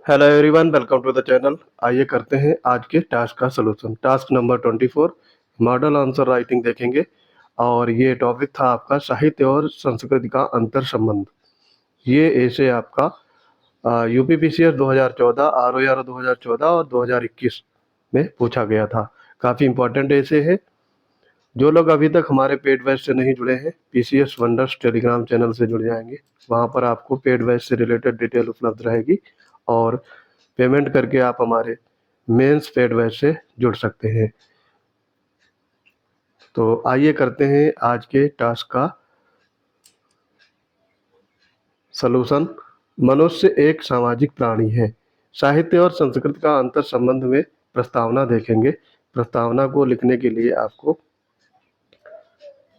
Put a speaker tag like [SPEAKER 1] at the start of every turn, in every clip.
[SPEAKER 1] Hello everyone, welcome to the channel. आइए करते हैं आज के टास्क का सलूशन। Task number 24 model answer writing देखेंगे। और ये टॉपिक था आपका साहित्य और संस्कृति का अंतर संबंध। ये ऐसे आपका यूपीपीसीएस 2014, आरओआर 2014 और 2021 में पूछा गया था। काफ़ी इंपॉर्टेंट ऐसे है। जो लोग अभी तक हमारे पेड बैच से नहीं जुड़े हैं, पीसीएस वंडर्स टेलीग्राम चैनल से जुड़ जाएंगे। वहाँ पर आपको पेड बैच से रिलेटेड डिटेल उपलब्ध रहेगी और पेमेंट करके आप हमारे मेंस पेड बैच से जुड़ सकते हैं। तो आइए करते हैं आज के टास्क का सलूशन। मनुष्य एक सामाजिक प्राणी है। साहित्य और संस्कृति का अंतर संबंध में प्रस्तावना देखेंगे। प्रस्तावना को लिखने के लिए आपको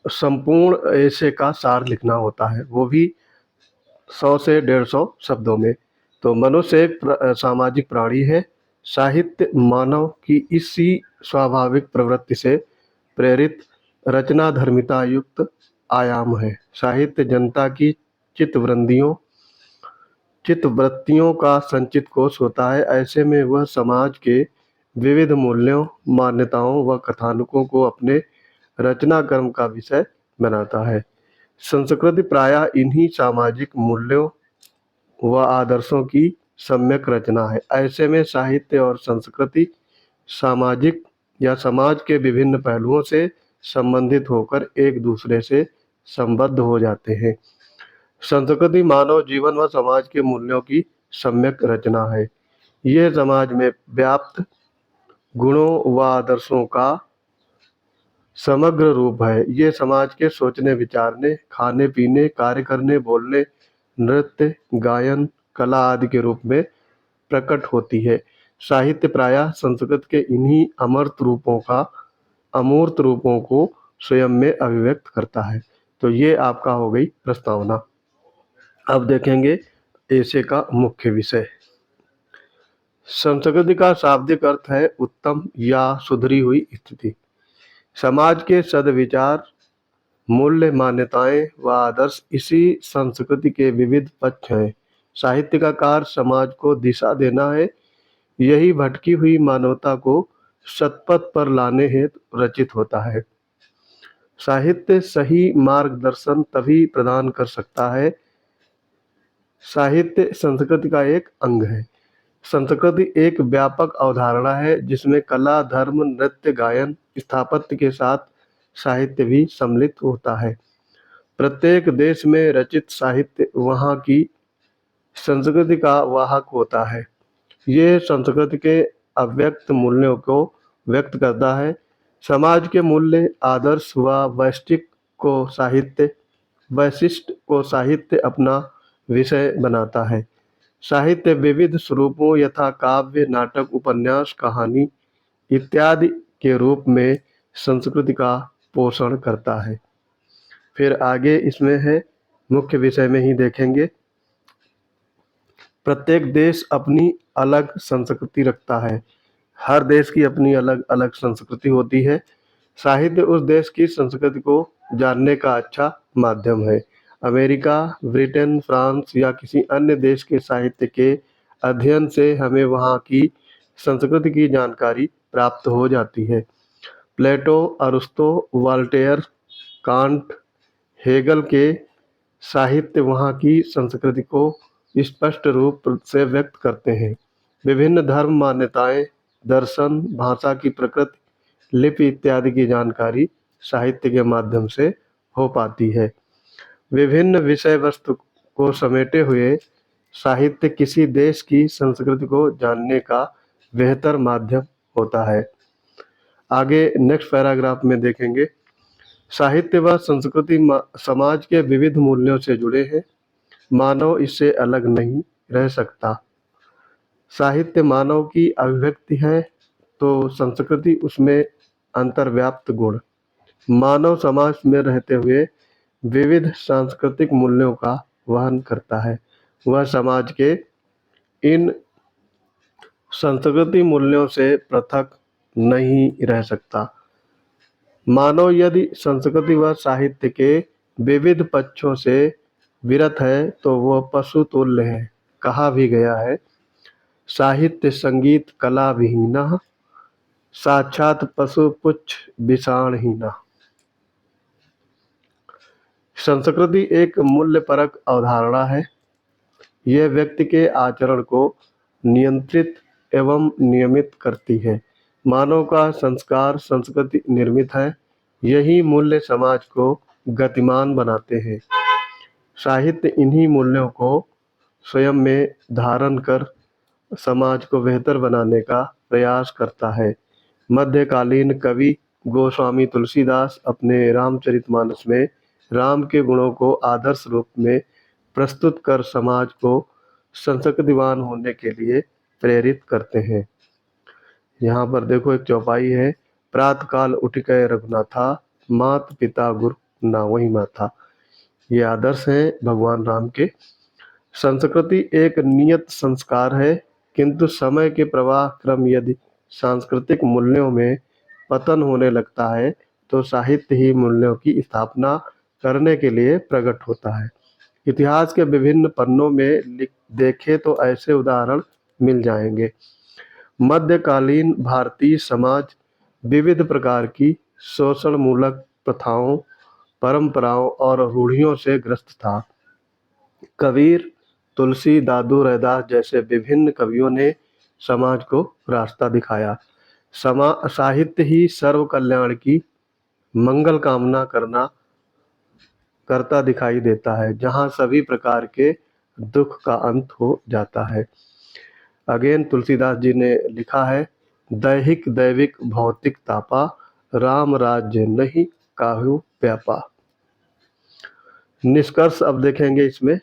[SPEAKER 1] संपूर्ण ऐसे का सार लिखना होता है, वो भी 100 से 150 शब्दों में। तो मनुष्य एक सामाजिक प्राणी है। साहित्य मानव की इसी स्वाभाविक प्रवृत्ति से प्रेरित रचनाधर्मिता युक्त आयाम है। साहित्य जनता की चित्तवृत्तियों चित्तवृत्तियों का संचित कोश होता है। ऐसे में वह समाज के विविध मूल्यों, मान्यताओं व कथानकों को अपने रचना कर्म का विषय बनाता है। संस्कृति प्रायः इन्हीं सामाजिक मूल्यों व आदर्शों की सम्यक रचना है। ऐसे में साहित्य और संस्कृति सामाजिक या समाज के विभिन्न पहलुओं से संबंधित होकर एक दूसरे से संबद्ध हो जाते हैं। संस्कृति मानव जीवन व समाज के मूल्यों की सम्यक रचना है। यह समाज में व्याप्त गुणों व आदर्शों का समग्र रूप है। ये समाज के सोचने, विचारने, खाने पीने, कार्य करने, बोलने, नृत्य, गायन, कला आदि के रूप में प्रकट होती है। साहित्य प्रायः संस्कृत के इन्हीं अमूर्त रूपों को स्वयं में अभिव्यक्त करता है। तो ये आपका हो गई प्रस्तावना। अब देखेंगे ऐसे का मुख्य विषय। संस्कृति का शाब्दिक अर्थ है उत्तम या सुधरी हुई स्थिति। समाज के सद्विचार, मूल्य, मान्यताएं व आदर्श इसी संस्कृति के विविध पक्ष हैं। साहित्य का कार्य समाज को दिशा देना है। यही भटकी हुई मानवता को सत्पथ पर लाने हेतु रचित होता है। साहित्य सही मार्गदर्शन तभी प्रदान कर सकता है। साहित्य संस्कृति का एक अंग है। संस्कृति एक व्यापक अवधारणा है जिसमें कला, धर्म, नृत्य, गायन, स्थापत्य के साथ साहित्य भी सम्मिलित होता है। प्रत्येक देश में रचित साहित्य वहाँ की संस्कृति का वाहक होता है। ये संस्कृति के अव्यक्त मूल्यों को व्यक्त करता है। समाज के मूल्य, आदर्श व वैशिष्ट को साहित्य अपना विषय बनाता है। साहित्य विविध स्वरूपों यथा काव्य, नाटक, उपन्यास, कहानी इत्यादि के रूप में संस्कृति का पोषण करता है। फिर आगे इसमें है, मुख्य विषय में ही देखेंगे। प्रत्येक देश अपनी अलग संस्कृति रखता है। हर देश की अपनी अलग अलग संस्कृति होती है। साहित्य उस देश की संस्कृति को जानने का अच्छा माध्यम है। अमेरिका, ब्रिटेन, फ्रांस या किसी अन्य देश के साहित्य के अध्ययन से हमें वहाँ की संस्कृति की जानकारी प्राप्त हो जाती है। प्लेटो, अरिस्टो, वॉल्टेयर, कांट, हेगल के साहित्य वहाँ की संस्कृति को स्पष्ट रूप से व्यक्त करते हैं। विभिन्न धर्म, मान्यताएं, दर्शन, भाषा की प्रकृति, लिपि इत्यादि की जानकारी साहित्य के माध्यम से हो पाती है। विभिन्न विषय वस्तु को समेटे हुए साहित्य किसी देश की संस्कृति को जानने का बेहतर माध्यम होता है। आगे नेक्स्ट पैराग्राफ में देखेंगे। साहित्य व संस्कृति समाज के विविध मूल्यों से जुड़े हैं। मानव इससे अलग नहीं रह सकता। साहित्य मानव की अभिव्यक्ति है तो संस्कृति उसमें अंतर्व्याप्त गुण। मानव समाज में रहते हुए विविध सांस्कृतिक मूल्यों का वहन करता है। वह समाज के इन संस्कृति मूल्यों से पृथक नहीं रह सकता। मानव यदि संस्कृति व साहित्य के विविध पक्षों से विरत है तो वह पशु तुल्य है। कहा भी गया है, साहित्य संगीत कला विहीनः साक्षात् पशु पुच्छ विषाणहीनः। संस्कृति एक मूल्यपरक अवधारणा है। यह व्यक्ति के आचरण को नियंत्रित एवं नियमित करती है। मानव का संस्कार संस्कृति निर्मित है। यही मूल्य समाज को गतिमान बनाते हैं। साहित्य इन्हीं मूल्यों को स्वयं में धारण कर समाज को बेहतर बनाने का प्रयास करता है। मध्यकालीन कवि गोस्वामी तुलसीदास अपने रामचरितमानस में राम के गुणों को आदर्श रूप में प्रस्तुत कर समाज को संस्कृतिवान होने के लिए प्रेरित करते हैं। यहाँ पर देखो एक चौपाई है, प्रातः काल उठ गए रघुनाथा, मात पिता गुरु नावहि माथा। ये आदर्श हैं भगवान राम के। संस्कृति एक नियत संस्कार है, किंतु समय के प्रवाह क्रम यदि सांस्कृतिक मूल्यों में पतन होने लगता है तो साहित्य ही मूल्यों की स्थापना करने के लिए प्रकट होता है। इतिहास के विभिन्न पन्नों में देखें तो ऐसे उदाहरण मिल जाएंगे। मध्यकालीन भारतीय समाज विविध प्रकार की शोषण मूलक प्रथाओं, परंपराओं और रूढ़ियों से ग्रस्त था। कबीर, तुलसी, दादू रैदास जैसे विभिन्न कवियों ने समाज को रास्ता दिखाया। साहित्य ही सर्व कल्याण की मंगल कामना करता दिखाई देता है, जहाँ सभी प्रकार के दुख का अंत हो जाता है। अगेन तुलसीदास जी ने लिखा है, दैहिक दैविक भौतिक तापा, राम राज्य नहीं काहू व्यापा। निष्कर्ष अब देखेंगे, इसमें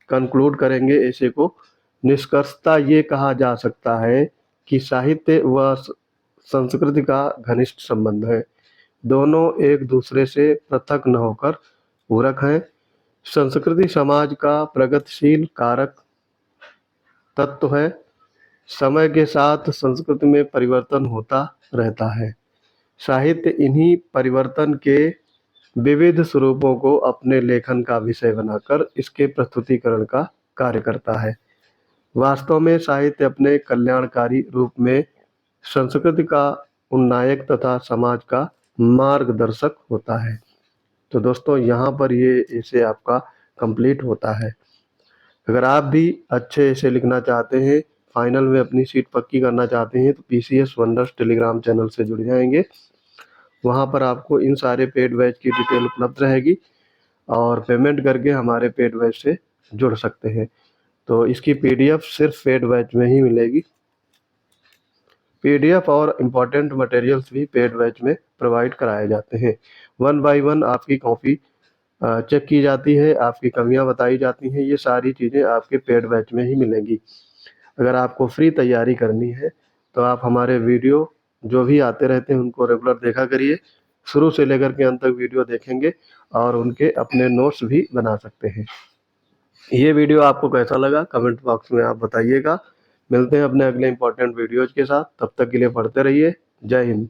[SPEAKER 1] कंक्लूड करेंगे ऐसे को। निष्कर्षता ये कहा जा सकता है कि साहित्य व संस्कृति का घनिष्ठ संबंध है। दोनों एक दूसरे से पृथक न होकर पूरक हैं। संस्कृति समाज का प्रगतिशील कारक तत्व है। समय के साथ संस्कृति में परिवर्तन होता रहता है। साहित्य इन्हीं परिवर्तन के विविध स्वरूपों को अपने लेखन का विषय बनाकर इसके प्रस्तुतिकरण का कार्य करता है। वास्तव में साहित्य अपने कल्याणकारी रूप में संस्कृति का उन्नायक तथा समाज का मार्गदर्शक होता है। तो दोस्तों यहाँ पर ये ऐसे आपका कंप्लीट होता है। अगर आप भी अच्छे ऐसे लिखना चाहते हैं, फाइनल में अपनी सीट पक्की करना चाहते हैं, तो PCS वंडर्स टेलीग्राम चैनल से जुड़ जाएंगे। वहाँ पर आपको इन सारे पेड बैच की डिटेल उपलब्ध रहेगी और पेमेंट करके हमारे पेड बैच से जुड़ सकते हैं। तो इसकी PDF सिर्फ पेड बैच में ही मिलेगी। PDF और इम्पोर्टेंट मटेरियल्स भी पेड बैच में प्रोवाइड कराए जाते हैं। 1 बाय 1 आपकी कॉपी चेक की जाती है, आपकी कमियां बताई जाती हैं। ये सारी चीज़ें आपके पेड बैच में ही मिलेंगी। अगर आपको फ्री तैयारी करनी है तो आप हमारे वीडियो जो भी आते रहते हैं उनको रेगुलर देखा करिए। शुरू से लेकर के अंत तक वीडियो देखेंगे और उनके अपने नोट्स भी बना सकते हैं। ये वीडियो आपको कैसा लगा कमेंट बॉक्स में आप बताइएगा। मिलते हैं अपने अगले इंपॉर्टेंट वीडियोज के साथ। तब तक के लिए पढ़ते रहिए। जय हिंद।